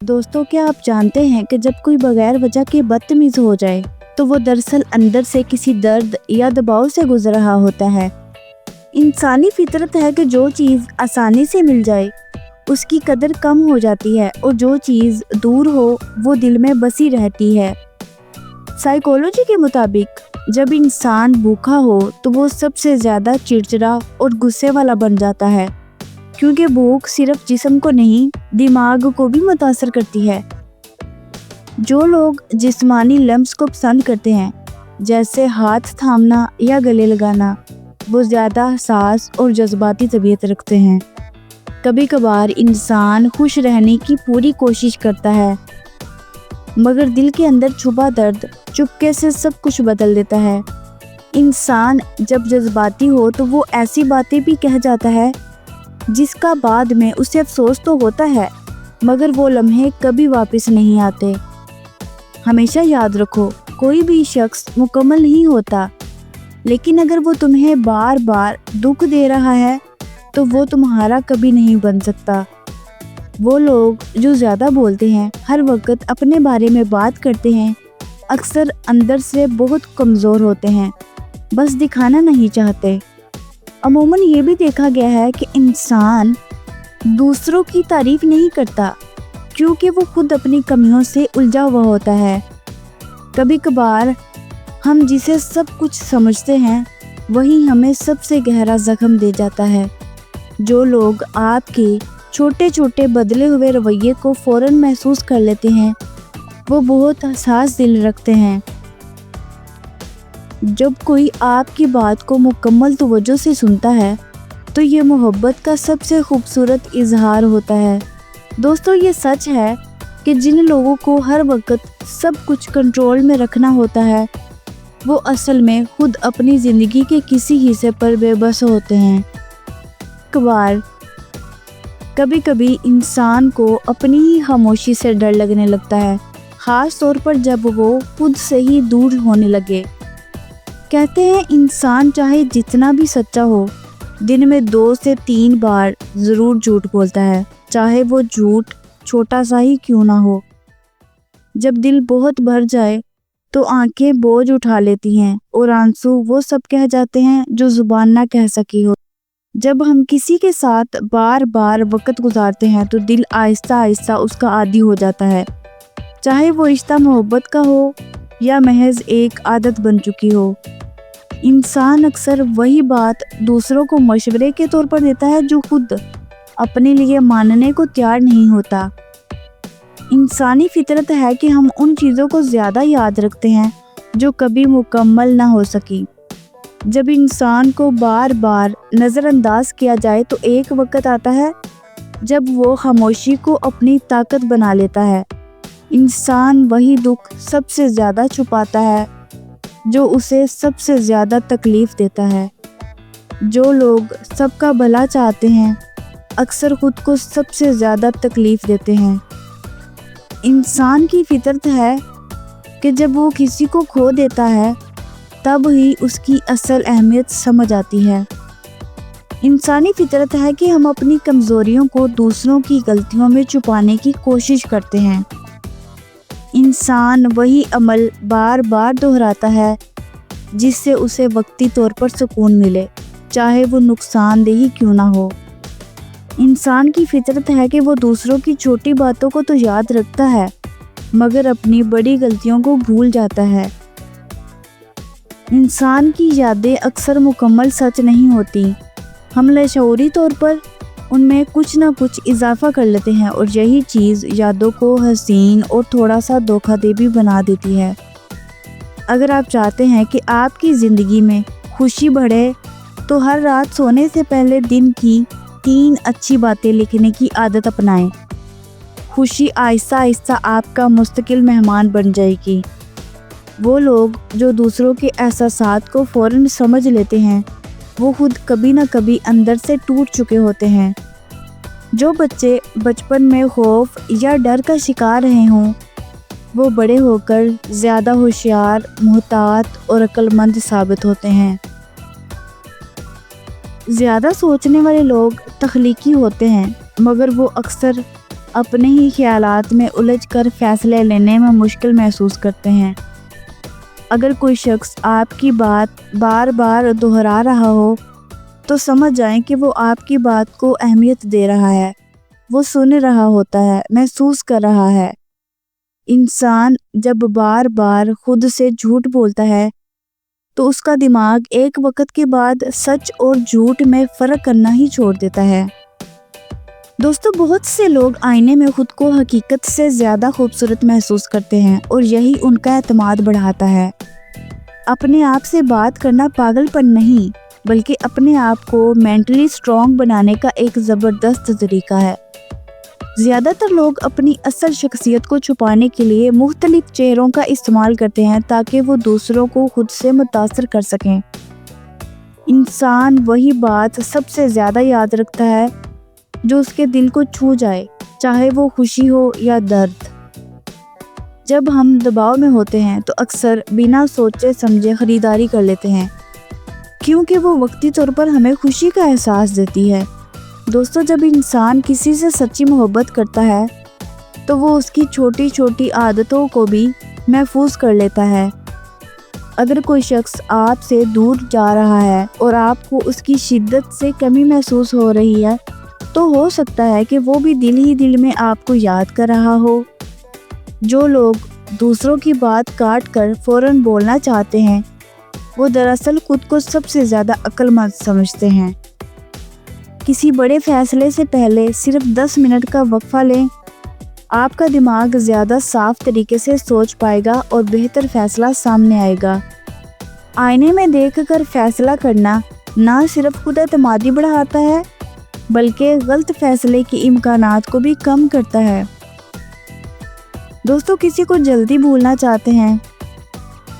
دوستوں، کیا آپ جانتے ہیں کہ جب کوئی بغیر وجہ کے بدتمیز ہو جائے تو وہ دراصل اندر سے کسی درد یا دباؤ سے گزر رہا ہوتا ہے۔ انسانی فطرت ہے کہ جو چیز آسانی سے مل جائے اس کی قدر کم ہو جاتی ہے، اور جو چیز دور ہو وہ دل میں بسی رہتی ہے۔ سائیکولوجی کے مطابق جب انسان بھوکا ہو تو وہ سب سے زیادہ چڑچڑا اور غصے والا بن جاتا ہے، کیونکہ بھوک صرف جسم کو نہیں دماغ کو بھی متاثر کرتی ہے۔ جو لوگ جسمانی لمس کو پسند کرتے ہیں، جیسے ہاتھ تھامنا یا گلے لگانا، وہ زیادہ حساس اور جذباتی طبیعت رکھتے ہیں۔ کبھی کبھار انسان خوش رہنے کی پوری کوشش کرتا ہے، مگر دل کے اندر چھپا درد چپکے سے سب کچھ بدل دیتا ہے۔ انسان جب جذباتی ہو تو وہ ایسی باتیں بھی کہہ جاتا ہے جس کا بعد میں اسے افسوس تو ہوتا ہے، مگر وہ لمحے کبھی واپس نہیں آتے۔ ہمیشہ یاد رکھو، کوئی بھی شخص مکمل نہیں ہوتا، لیکن اگر وہ تمہیں بار بار دکھ دے رہا ہے تو وہ تمہارا کبھی نہیں بن سکتا۔ وہ لوگ جو زیادہ بولتے ہیں، ہر وقت اپنے بارے میں بات کرتے ہیں، اکثر اندر سے بہت کمزور ہوتے ہیں، بس دکھانا نہیں چاہتے۔ عموماً یہ بھی دیکھا گیا ہے کہ انسان دوسروں کی تعریف نہیں کرتا کیونکہ وہ خود اپنی کمیوں سے الجھا ہوا ہوتا ہے۔ کبھی کبھار ہم جسے سب کچھ سمجھتے ہیں وہی ہمیں سب سے گہرا زخم دے جاتا ہے۔ جو لوگ آپ کے چھوٹے چھوٹے بدلے ہوئے رویے کو فوراً محسوس کر لیتے ہیں وہ بہت حساس دل رکھتے ہیں۔ جب کوئی آپ کی بات کو مکمل توجہ سے سنتا ہے تو یہ محبت کا سب سے خوبصورت اظہار ہوتا ہے۔ دوستو، یہ سچ ہے کہ جن لوگوں کو ہر وقت سب کچھ کنٹرول میں رکھنا ہوتا ہے وہ اصل میں خود اپنی زندگی کے کسی حصے پر بے بس ہوتے ہیں۔ کبھی کبھی انسان کو اپنی ہی خاموشی سے ڈر لگنے لگتا ہے، خاص طور پر جب وہ خود سے ہی دور ہونے لگے۔ کہتے ہیں انسان چاہے جتنا بھی سچا ہو، دن میں 2 سے 3 بار ضرور جھوٹ بولتا ہے، چاہے وہ جھوٹ چھوٹا سا ہی کیوں نہ ہو۔ جب دل بہت بھر جائے تو آنکھیں بوجھ اٹھا لیتی ہیں اور آنسو وہ سب کہہ جاتے ہیں جو زبان نہ کہہ سکی ہو۔ جب ہم کسی کے ساتھ بار بار وقت گزارتے ہیں تو دل آہستہ آہستہ اس کا عادی ہو جاتا ہے، چاہے وہ رشتہ محبت کا ہو یا محض ایک عادت بن چکی ہو۔ انسان اکثر وہی بات دوسروں کو مشورے کے طور پر دیتا ہے جو خود اپنے لیے ماننے کو تیار نہیں ہوتا۔ انسانی فطرت ہے کہ ہم ان چیزوں کو زیادہ یاد رکھتے ہیں جو کبھی مکمل نہ ہو سکی۔ جب انسان کو بار بار نظر انداز کیا جائے تو ایک وقت آتا ہے جب وہ خاموشی کو اپنی طاقت بنا لیتا ہے۔ انسان وہی دکھ سب سے زیادہ چھپاتا ہے جو اسے سب سے زیادہ تکلیف دیتا ہے۔ جو لوگ سب کا بھلا چاہتے ہیں اکثر خود کو سب سے زیادہ تکلیف دیتے ہیں۔ انسان کی فطرت ہے کہ جب وہ کسی کو کھو دیتا ہے تب ہی اس کی اصل اہمیت سمجھ آتی ہے۔ انسانی فطرت ہے کہ ہم اپنی کمزوریوں کو دوسروں کی غلطیوں میں چھپانے کی کوشش کرتے ہیں۔ انسان وہی عمل بار بار دہراتا ہے جس سے اسے وقتی طور پر سکون ملے، چاہے وہ نقصان دہ ہی کیوں نہ ہو۔ انسان کی فطرت ہے کہ وہ دوسروں کی چھوٹی باتوں کو تو یاد رکھتا ہے مگر اپنی بڑی غلطیوں کو بھول جاتا ہے۔ انسان کی یادیں اکثر مکمل سچ نہیں ہوتی، ہم لاشعوری طور پر ان میں کچھ نہ کچھ اضافہ کر لیتے ہیں اور یہی چیز یادوں کو حسین اور تھوڑا سا دھوکہ دے بھی بنا دیتی ہے۔ اگر آپ چاہتے ہیں کہ آپ کی زندگی میں خوشی بڑھے تو ہر رات سونے سے پہلے دن کی 3 اچھی باتیں لکھنے کی عادت اپنائیں۔ خوشی آہستہ آہستہ آپ کا مستقل مہمان بن جائے گی۔ وہ لوگ جو دوسروں کے احساسات کو فوراً سمجھ لیتے ہیں وہ خود کبھی نہ کبھی اندر سے ٹوٹ چکے ہوتے ہیں۔ جو بچے بچپن میں خوف یا ڈر کا شکار رہے ہوں وہ بڑے ہو کر زیادہ ہوشیار، محتاط اور عقل مند ثابت ہوتے ہیں۔ زیادہ سوچنے والے لوگ تخلیقی ہوتے ہیں مگر وہ اکثر اپنے ہی خیالات میں الجھ کر فیصلے لینے میں مشکل محسوس کرتے ہیں۔ اگر کوئی شخص آپ کی بات بار بار دہرا رہا ہو تو سمجھ جائیں کہ وہ آپ کی بات کو اہمیت دے رہا ہے، وہ سن رہا ہوتا ہے، محسوس کر رہا ہے۔ انسان جب بار بار خود سے جھوٹ بولتا ہے تو اس کا دماغ ایک وقت کے بعد سچ اور جھوٹ میں فرق کرنا ہی چھوڑ دیتا ہے۔ دوستو، بہت سے لوگ آئینے میں خود کو حقیقت سے زیادہ خوبصورت محسوس کرتے ہیں اور یہی ان کا اعتماد بڑھاتا ہے۔ اپنے آپ سے بات کرنا پاگل پن نہیں، بلکہ اپنے آپ کو مینٹلی سٹرونگ بنانے کا ایک زبردست طریقہ ہے۔ زیادہ تر لوگ اپنی اصل شخصیت کو چھپانے کے لیے مختلف چہروں کا استعمال کرتے ہیں تاکہ وہ دوسروں کو خود سے متاثر کر سکیں۔ انسان وہی بات سب سے زیادہ یاد رکھتا ہے جو اس کے دل کو چھو جائے، چاہے وہ خوشی ہو یا درد۔ جب ہم دباؤ میں ہوتے ہیں تو اکثر بنا سوچے سمجھے خریداری کر لیتے ہیں، کیونکہ وہ وقتی طور پر ہمیں خوشی کا احساس دیتی ہے۔ دوستو، جب انسان کسی سے سچی محبت کرتا ہے تو وہ اس کی چھوٹی چھوٹی عادتوں کو بھی محفوظ کر لیتا ہے۔ اگر کوئی شخص آپ سے دور جا رہا ہے اور آپ کو اس کی شدت سے کمی محسوس ہو رہی ہے تو ہو سکتا ہے کہ وہ بھی دل ہی دل میں آپ کو یاد کر رہا ہو۔ جو لوگ دوسروں کی بات کاٹ کر فوراً بولنا چاہتے ہیں وہ دراصل خود کو سب سے زیادہ عقل مند سمجھتے ہیں۔ کسی بڑے فیصلے سے پہلے صرف 10 منٹ کا وقفہ لیں، آپ کا دماغ زیادہ صاف طریقے سے سوچ پائے گا اور بہتر فیصلہ سامنے آئے گا۔ آئینے میں دیکھ کر فیصلہ کرنا نہ صرف خود اعتمادی بڑھاتا ہے بلکہ غلط فیصلے کے امکانات کو بھی کم کرتا ہے۔ دوستو، کسی کو جلدی بھولنا چاہتے ہیں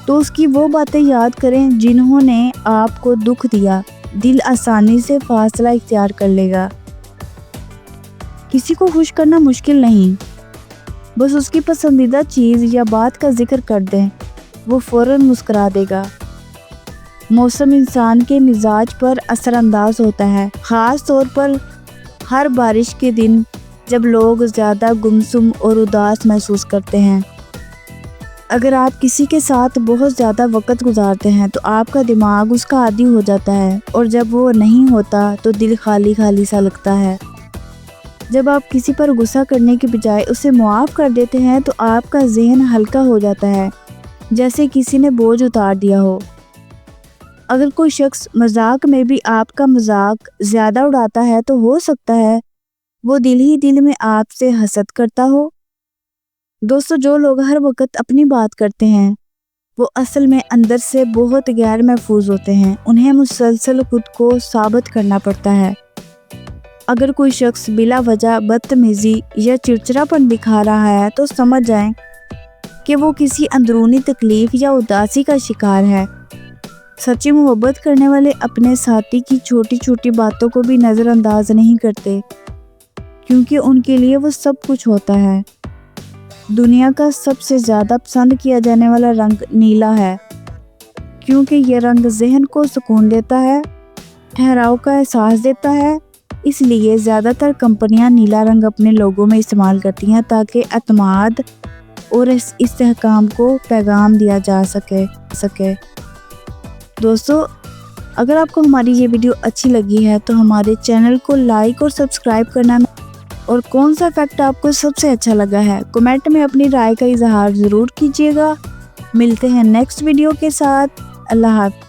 تو اس کی وہ باتیں یاد کریں جنہوں نے آپ کو دکھ دیا، دل آسانی سے فاصلہ اختیار کر لے گا۔ کسی کو خوش کرنا مشکل نہیں، بس اس کی پسندیدہ چیز یا بات کا ذکر کر دیں، وہ فوراً مسکرا دے گا۔ موسم انسان کے مزاج پر اثر انداز ہوتا ہے، خاص طور پر ہر بارش کے دن جب لوگ زیادہ گمسم اور اداس محسوس کرتے ہیں۔ اگر آپ کسی کے ساتھ بہت زیادہ وقت گزارتے ہیں تو آپ کا دماغ اس کا عادی ہو جاتا ہے، اور جب وہ نہیں ہوتا تو دل خالی خالی سا لگتا ہے۔ جب آپ کسی پر غصہ کرنے کے بجائے اسے معاف کر دیتے ہیں تو آپ کا ذہن ہلکا ہو جاتا ہے، جیسے کسی نے بوجھ اتار دیا ہو۔ اگر کوئی شخص مذاق میں بھی آپ کا مذاق زیادہ اڑاتا ہے تو ہو سکتا ہے وہ دل ہی دل میں آپ سے حسد کرتا ہو۔ دوستو، جو لوگ ہر وقت اپنی بات کرتے ہیں وہ اصل میں اندر سے بہت غیر محفوظ ہوتے ہیں، انہیں مسلسل خود کو ثابت کرنا پڑتا ہے۔ اگر کوئی شخص بلا وجہ بدتمیزی یا چڑچڑاپن دکھا رہا ہے تو سمجھ جائیں کہ وہ کسی اندرونی تکلیف یا اداسی کا شکار ہے۔ سچی محبت کرنے والے اپنے ساتھی کی چھوٹی چھوٹی باتوں کو بھی نظر انداز نہیں کرتے، کیونکہ ان کے لیے وہ سب کچھ ہوتا ہے۔ دنیا کا سب سے زیادہ پسند کیا جانے والا رنگ نیلا ہے، کیونکہ یہ رنگ ذہن کو سکون دیتا ہے، ٹھہراؤ کا احساس دیتا ہے۔ اس لیے زیادہ تر کمپنیاں نیلا رنگ اپنے لوگو میں استعمال کرتی ہیں تاکہ اعتماد اور استحکام کو پیغام دیا جا سکے۔ دوستو، اگر آپ کو ہماری یہ ویڈیو اچھی لگی ہے تو ہمارے چینل کو لائک اور سبسکرائب کرنا، اور کون سا فیکٹ آپ کو سب سے اچھا لگا ہے کمنٹ میں اپنی رائے کا اظہار ضرور کیجیے گا۔ ملتے ہیں نیکسٹ ویڈیو کے ساتھ۔ اللہ حافظ۔